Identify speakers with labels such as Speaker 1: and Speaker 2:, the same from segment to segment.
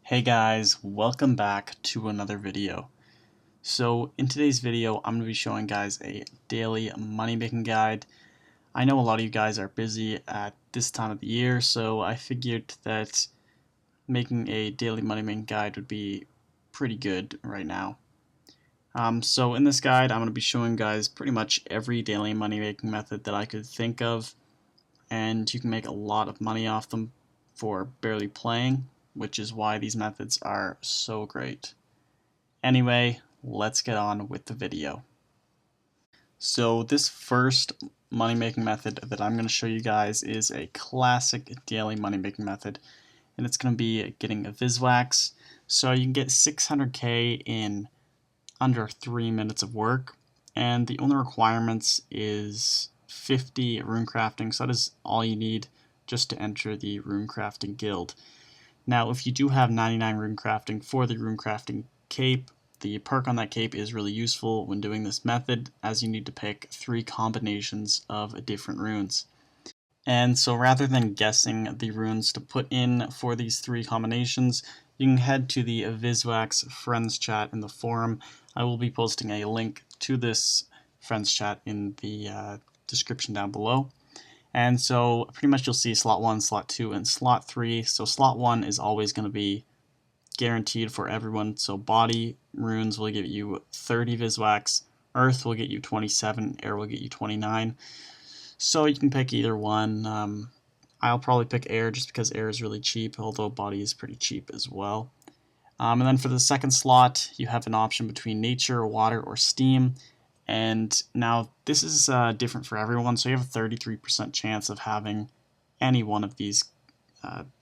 Speaker 1: Hey guys, welcome back to another video. So in today's video, I'm going to be showing guys a daily money making guide. I know a lot of you guys are busy at this time of the year, so I figured that making a daily money making guide would be pretty good right now. So in this guide, I'm going to be showing guys pretty much every daily money making method that I could think of, and you can make a lot of money off them for barely playing, which is why these methods are so great. Anyway, let's get on with the video. So this first money making method that I'm going to show you guys is a classic daily money making method, and it's going to be getting a Viswax. So you can get 600k in under 3 minutes of work, and the only requirements is 50 rune crafting, so that is all you need just to enter the rune crafting guild. Now if you do have 99 rune crafting for the rune crafting cape, the perk on that cape is really useful when doing this method, as you need to pick 3 combinations of different runes. And so rather than guessing the runes to put in for these 3 combinations, you can head to the Viswax friends chat in the forum. I will be posting a link to this friends chat in the description down below. And so pretty much you'll see slot 1, slot 2, and slot 3. So slot 1 is always going to be guaranteed for everyone. So body runes will give you 30 Viswax, earth will get you 27, air will get you 29. So you can pick either one. I'll probably pick air just because air is really cheap, although body is pretty cheap as well. And then for the second slot, you have an option between nature, water, or steam. And now this is different for everyone, so you have a 33% chance of having any one of these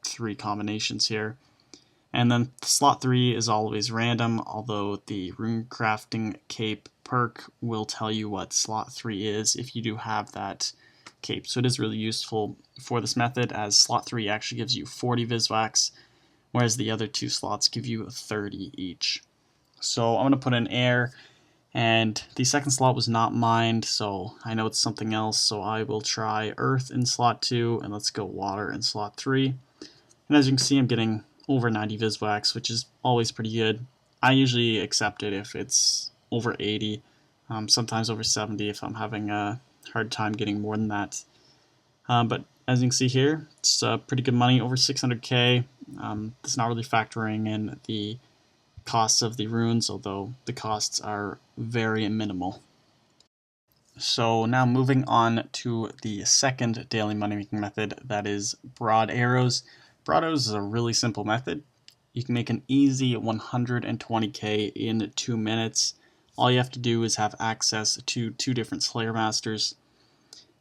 Speaker 1: 3 combinations here. And then slot 3 is always random, although the rune crafting cape perk will tell you what slot 3 is if you do have that cape. So it is really useful for this method, as slot 3 actually gives you 40 Viswax, whereas the other 2 slots give you 30 each. So I'm going to put in air, and the second slot was not mined, so I know it's something else, so I will try earth in slot 2, and let's go water in slot 3. And as you can see, I'm getting over 90 Viswax, which is always pretty good. I usually accept it if it's over 80, sometimes over 70 if I'm having a hard time getting more than that. But as you can see here, it's pretty good money, over 600k. It's not really factoring in the costs of the runes, although the costs are very minimal. So now moving on to the second daily money making method, that is broad arrows. Broad arrows is a really simple method. You can make an easy 120k in 2 minutes. All you have to do is have access to 2 different Slayer Masters.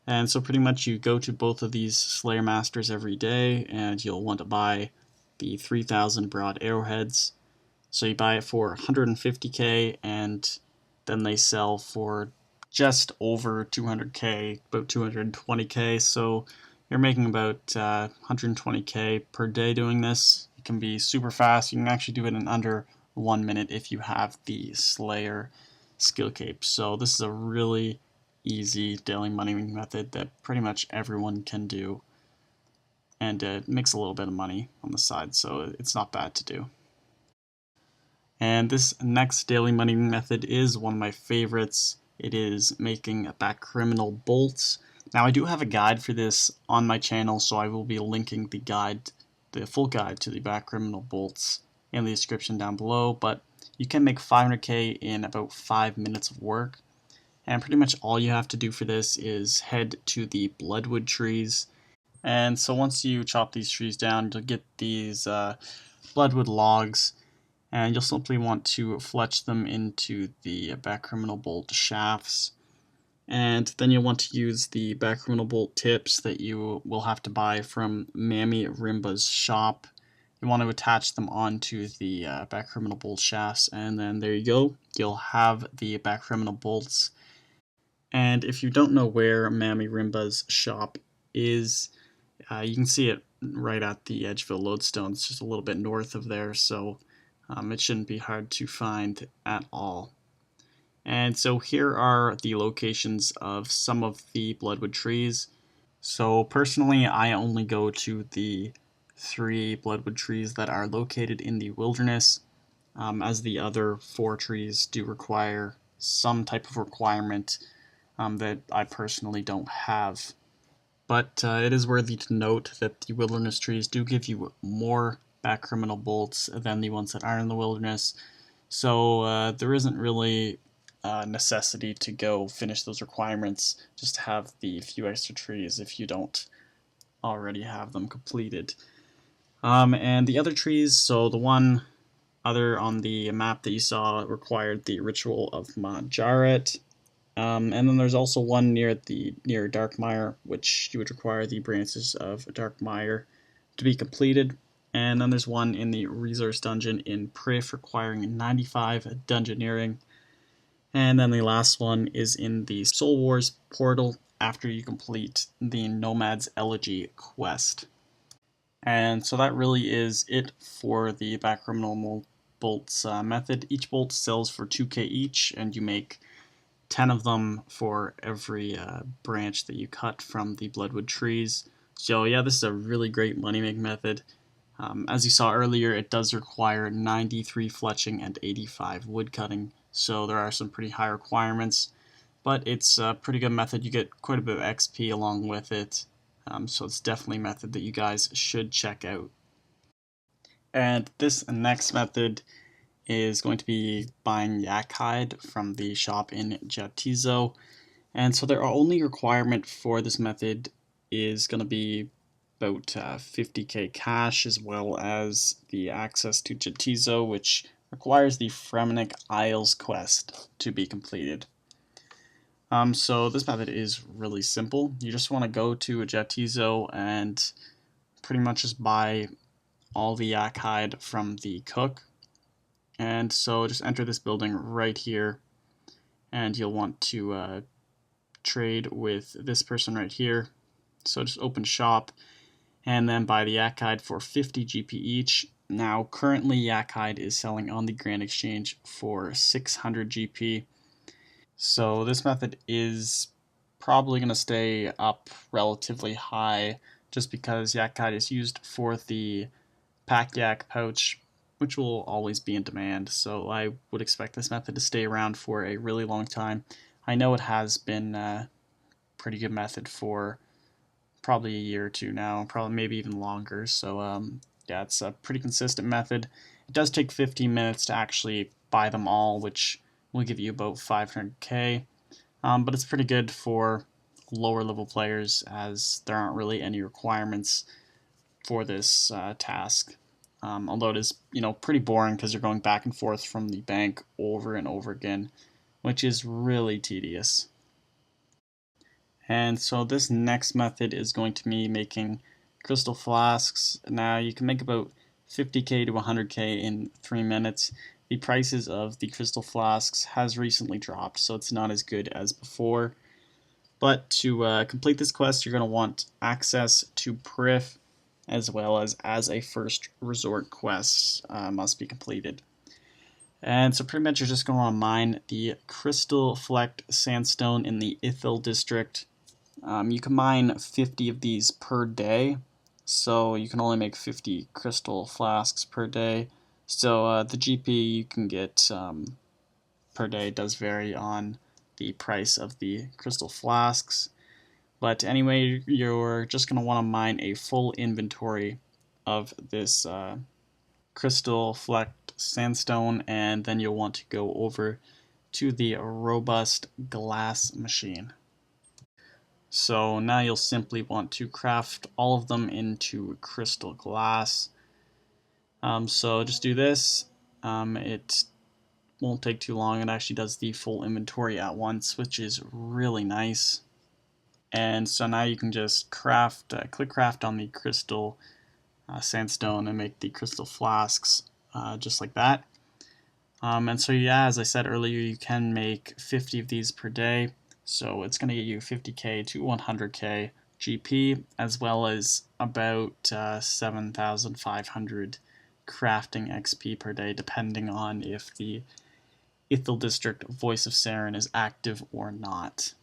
Speaker 1: And so pretty much you go to both of these Slayer Masters every day, and you'll want to buy the 3000 broad arrowheads. So you buy it for 150k, and then they sell for just over 200k, about 220k. So you're making about 120k per day doing this. It can be super fast. You can actually do it in under 1 minute if you have the Slayer skill cape. So this is a really easy daily money making method that pretty much everyone can do, and it makes a little bit of money on the side, so it's not bad to do. And this next daily money method is one of my favorites. It is making Bakriminel bolts. Now I do have a guide for this on my channel, so I will be linking the guide, the full guide to the Bakriminel bolts in the description down below, but you can make 500k in about 5 minutes of work. And pretty much all you have to do for this is head to the bloodwood trees. And so once you chop these trees down, you'll get these bloodwood logs, and you'll simply want to fletch them into the Bakriminel bolt shafts. And then you'll want to use the Bakriminel bolt tips that you will have to buy from Mammy Rimba's shop. You want to attach them onto the Bakriminel bolt shafts, and then there you go. You'll have the Bakriminel bolts. And if you don't know where Mammy Rimba's shop is, you can see it right at the Edgeville Lodestone. It's just a little bit north of there, so it shouldn't be hard to find at all. And so here are the locations of some of the bloodwood trees. So personally, I only go to the 3 bloodwood trees that are located in the wilderness, as the other 4 trees do require some type of requirement that I personally don't have. But it is worthy to note that the wilderness trees do give you more Bakriminel bolts than the ones that are in the wilderness, so there isn't really necessity to go finish those requirements just to have the few extra trees if you don't already have them completed. And the other trees, so the one other on the map that you saw required the Ritual of Majoret. And then there's also one near Darkmire, which you would require the branches of Darkmire to be completed. And then there's one in the resource dungeon in Prif requiring 95 dungeoneering. And then the last one is in the Soul Wars portal after you complete the Nomad's Elegy quest. And so that really is it for the Bakriminel bolts method. Each bolt sells for 2k each, and you make 10 of them for every branch that you cut from the bloodwood trees. So yeah, this is a really great money making method. As you saw earlier, it does require 93 fletching and 85 wood cutting, so there are some pretty high requirements, but it's a pretty good method. You get quite a bit of XP along with it, so it's definitely a method that you guys should check out. And this next method is going to be buying Yak-hide from the shop in Jatizo. And so their only requirement for this method is going to be about 50k cash, as well as the access to Jatizo, which requires the Fremenic Isles quest to be completed. So this method is really simple. You just want to go to a Jatizo and pretty much just buy all the Yak-hide from the cook. And so just enter this building right here, and you'll want to trade with this person right here. So just open shop and then buy the Yak-hide for 50 GP each. Now currently Yak-hide is selling on the Grand Exchange for 600 GP. So this method is probably going to stay up relatively high just because Yak-hide is used for the pack yak pouch, which will always be in demand. So I would expect this method to stay around for a really long time. I know it has been a pretty good method for probably a year or two now, probably maybe even longer. So yeah, it's a pretty consistent method. It does take 15 minutes to actually buy them all, which will give you about 500k, but it's pretty good for lower level players as there aren't really any requirements for this task. Although it is, pretty boring because you're going back and forth from the bank over and over again, which is really tedious. And so this next method is going to be making crystal flasks. Now you can make about 50k to 100k in 3 minutes. The prices of the crystal flasks has recently dropped, so it's not as good as before. But to complete this quest, you're going to want access to Prif, as well as a first resort quest must be completed. And so pretty much you're just going to want to mine the crystal flecked sandstone in the Ithil district. You can mine 50 of these per day, so you can only make 50 crystal flasks per day. So the GP you can get per day does vary on the price of the crystal flasks. But anyway, you're just going to want to mine a full inventory of this crystal flecked sandstone, and then you'll want to go over to the robust glass machine. So now you'll simply want to craft all of them into crystal glass. So just do this. It won't take too long. It actually does the full inventory at once, which is really nice. And so now you can just craft, click craft on the crystal sandstone and make the crystal flasks just like that. And so yeah, as I said earlier, you can make 50 of these per day. So it's going to get you 50k to 100k GP, as well as about 7,500 crafting XP per day, depending on if the Ithil District Voice of Saren is active or not.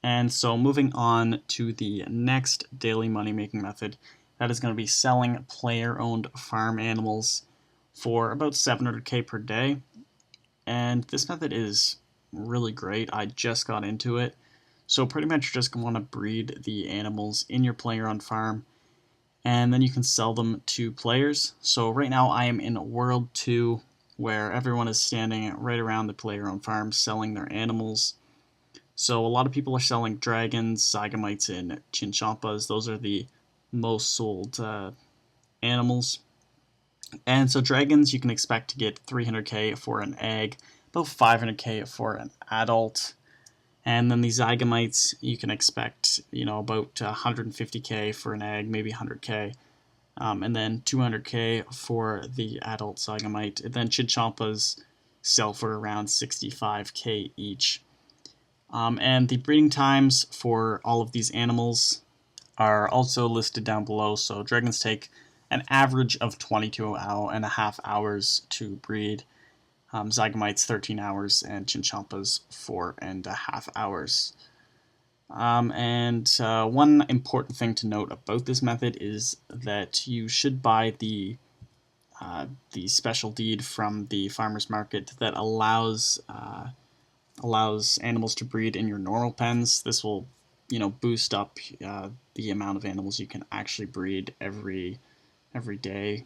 Speaker 1: And so moving on to the next daily money making method, that is going to be selling player-owned farm animals for about 700k per day. And this method is really great. I just got into it. So pretty much you're just going to want to breed the animals in your player-owned farm, and then you can sell them to players. So right now I am in World 2, where everyone is standing right around the player-owned farm selling their animals. So a lot of people are selling dragons, zygamites, and chinchompas. Those are the most sold animals. And so dragons, you can expect to get 300k for an egg, about 500k for an adult. And then the zygamites, you can expect, about 150k for an egg, maybe 100k. And then 200k for the adult zygamite. And then chinchompas sell for around 65k each. And the breeding times for all of these animals are also listed down below. So dragons take an average of 22.5 hours to breed. Zygamites 13 hours, and chinchompas 4.5 hours. One important thing to note about this method is that you should buy the special deed from the farmer's market that allows animals to breed in your normal pens. This will, boost up the amount of animals you can actually breed every day,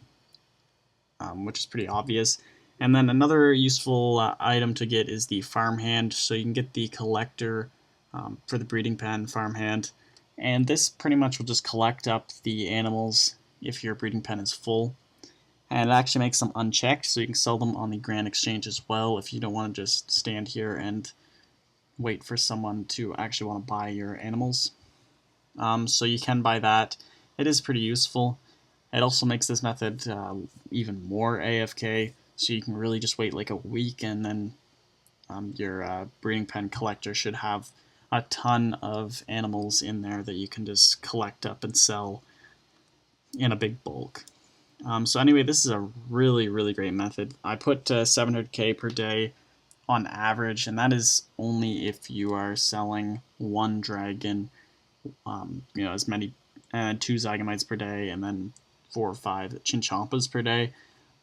Speaker 1: which is pretty obvious. And then another useful item to get is the farmhand. So you can get the collector for the breeding pen farmhand, and this pretty much will just collect up the animals if your breeding pen is full. And it actually makes them unchecked, so you can sell them on the Grand Exchange as well if you don't want to just stand here and wait for someone to actually want to buy your animals. So you can buy that. It is pretty useful. It also makes this method even more AFK, so you can really just wait like a week, and then your breeding pen collector should have a ton of animals in there that you can just collect up and sell in a big bulk. So anyway, this is a really, really great method. I put 700k per day on average, and that is only if you are selling one dragon, as many, 2 zygamites per day, and then 4 or 5 chinchompas per day.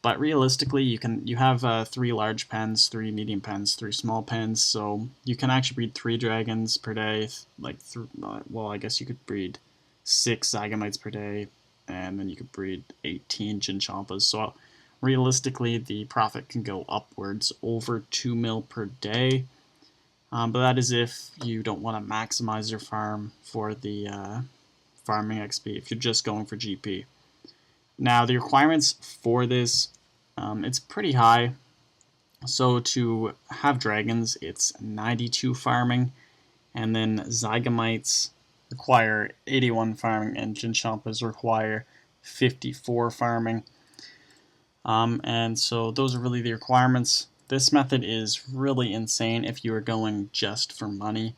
Speaker 1: But realistically, you have 3 large pens, 3 medium pens, 3 small pens, so you can actually breed 3 dragons per day. I guess you could breed 6 zygamites per day, and then you could breed 18 chinchompas. So realistically, the profit can go upwards over 2 mil per day. But that is if you don't want to maximize your farm for the farming XP, if you're just going for GP. Now, the requirements for this, it's pretty high. So to have dragons, it's 92 farming, and then zygamites require 81 farming, and chinchompas require 54 farming. And so those are really the requirements. This method is really insane if you are going just for money.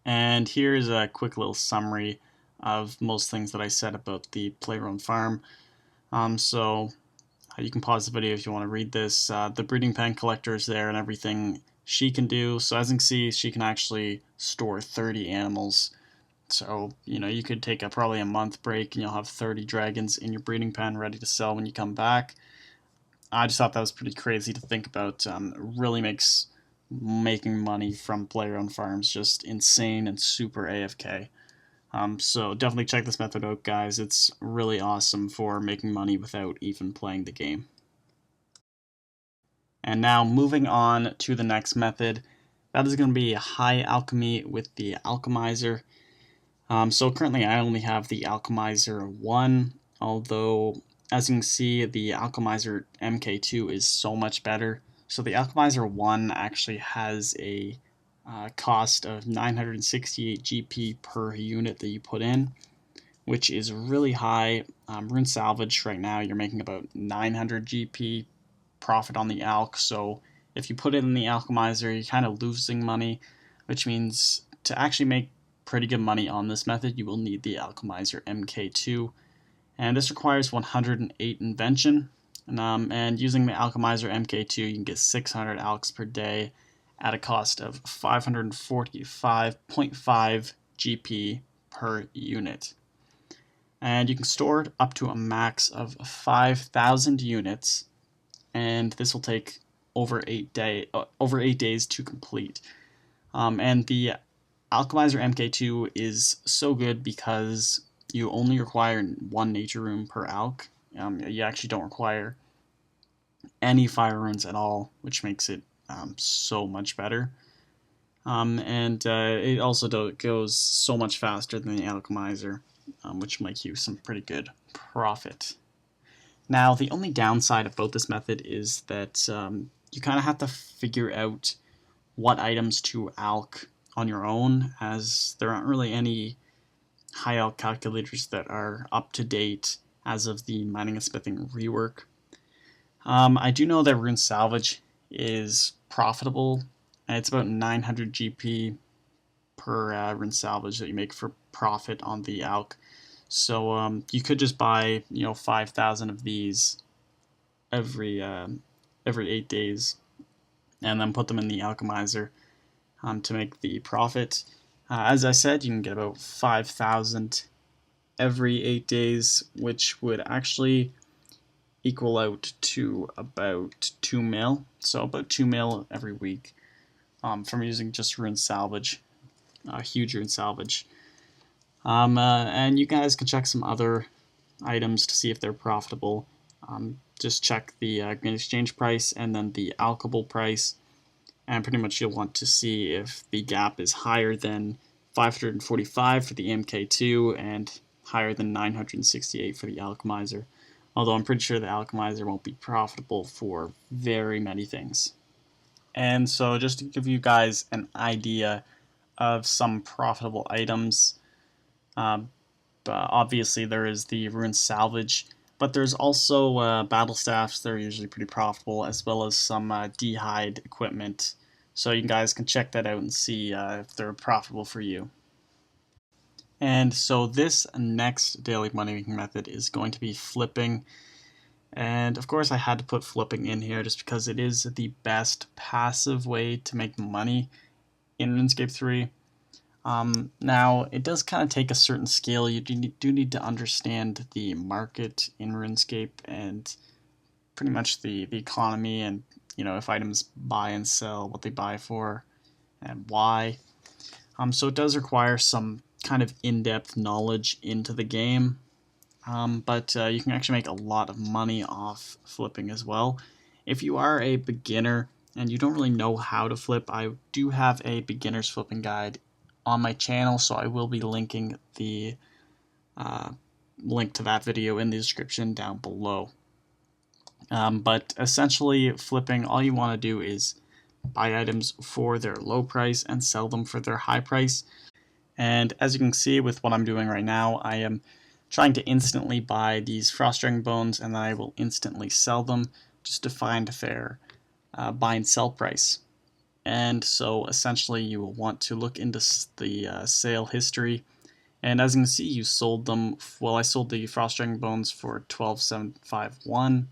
Speaker 1: And here's a quick little summary of most things that I said about the player-owned farm. You can pause the video if you want to read this. The breeding pen collector is there and everything she can do. So as you can see, she can actually store 30 animals. So, you could take probably a month break and you'll have 30 dragons in your breeding pen ready to sell when you come back. I just thought that was pretty crazy to think about. It really makes making money from player-owned farms just insane and super AFK. So definitely check this method out, guys. It's really awesome for making money without even playing the game. And now moving on to the next method, that is going to be high alchemy with the Alchemiser. So currently I only have the Alchemiser 1, although as you can see, the Alchemiser MK2 is so much better. So the Alchemiser 1 actually has a cost of 968 GP per unit that you put in, which is really high. Rune Salvage right now, you're making about 900 GP profit on the Alch, so if you put it in the Alchemiser, you're kind of losing money, which means to actually make pretty good money on this method, you will need the Alchemiser MK2, and this requires 108 invention, and using the Alchemiser MK2, you can get 600 Alchs per day at a cost of 545.5 GP per unit. and you can store it up to a max of 5,000 units, and this will take over 8 days to complete. And the Alchemiser MK2 is so good because you only require 1 nature rune per alch. You actually don't require any fire runes at all, which makes it so much better. And it also goes so much faster than the Alchemiser, which will make you some pretty good profit. Now, the only downside about this method is that you kind of have to figure out what items to alch on your own, as there aren't really any high alch calculators that are up to date as of the mining and smithing rework. I do know that rune salvage is profitable. It's about 900 GP per rune salvage that you make for profit on the alch. So you could just buy 5,000 of these every 8 days, and then put them in the Alchemiser to make the profit. As I said, you can get about 5,000 every 8 days, which would actually equal out to about 2 mil. So about 2 mil every week from using just rune salvage, huge rune salvage. And you guys can check some other items to see if they're profitable. Just check the green exchange price and then the alchable price, and pretty much you'll want to see if the gap is higher than 545 for the MK2 and higher than 968 for the Alchemiser. Although I'm pretty sure the Alchemiser won't be profitable for very many things. And so just to give you guys an idea of some profitable items, obviously there is the rune salvage, but there's also battle staffs that are usually pretty profitable, as well as some Yak-hide equipment. So you guys can check that out and see if they're profitable for you. And so this next daily money making method is going to be flipping. And of course I had to put flipping in here just because it is the best passive way to make money in RuneScape 3. Now, it does kind of take a certain skill. You do need to understand the market in RuneScape and pretty much the economy, and if items buy and sell, what they buy for, and why. So it does require some kind of in-depth knowledge into the game, but you can actually make a lot of money off flipping as well. If you are a beginner and you don't really know how to flip, I do have a beginner's flipping guide on my channel, so I will be linking the link to that video in the description down below. But essentially, flipping, all you want to do is buy items for their low price and sell them for their high price. And as you can see with what I'm doing right now, I am trying to instantly buy these frost dragon bones, and then I will instantly sell them just to find their buy and sell price. And so essentially you will want to look into the sale history, and as you can see, you sold them. Well, I sold the frost dragon bones for 12,751,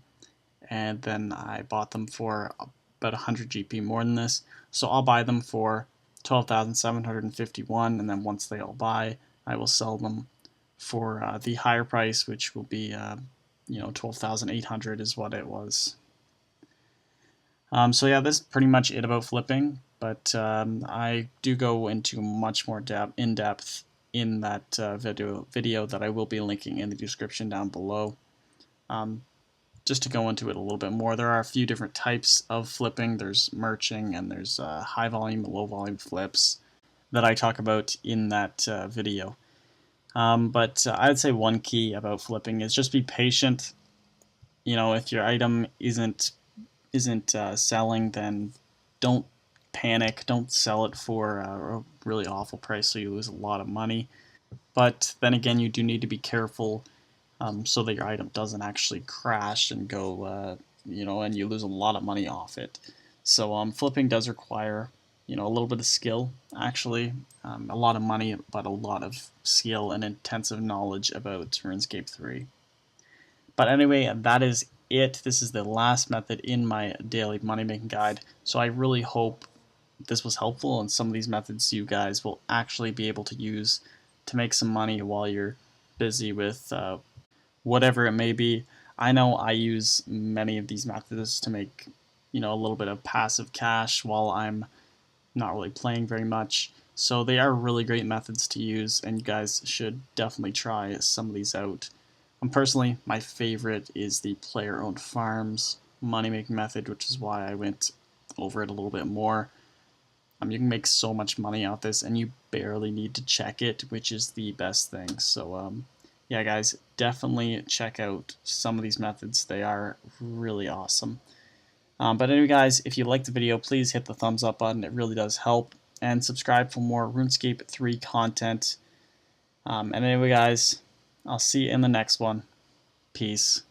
Speaker 1: and then I bought them for about 100 GP more than this, so I'll buy them for 12,751, and then once they all buy, I will sell them for the higher price, which will be 12,800 is what it was. So yeah, that's pretty much it about flipping, but I do go into much more in-depth in that video that I will be linking in the description down below. Just to go into it a little bit more, there are a few different types of flipping. There's merching, and there's high volume, low volume flips that I talk about in that video. But I'd say one key about flipping is just be patient. If your item isn't selling, then don't panic. Don't sell it for a really awful price so you lose a lot of money. But then again, you do need to be careful so that your item doesn't actually crash and go, and you lose a lot of money off it. So flipping does require, a little bit of skill, actually. A lot of money, but a lot of skill and intensive knowledge about RuneScape 3. But anyway, that is it. This is the last method in my daily money making guide. So I really hope this was helpful, and some of these methods you guys will actually be able to use to make some money while you're busy with whatever it may be. I know I use many of these methods to make, a little bit of passive cash while I'm not really playing very much. So they are really great methods to use, and you guys should definitely try some of these out. Personally, my favorite is the player-owned farms money-making method, which is why I went over it a little bit more. You can make so much money out this, and you barely need to check it, which is the best thing. So, yeah, guys, definitely check out some of these methods. They are really awesome. But anyway, guys, if you liked the video, please hit the thumbs up button. It really does help. And subscribe for more RuneScape 3 content. And anyway, guys, I'll see you in the next one. Peace.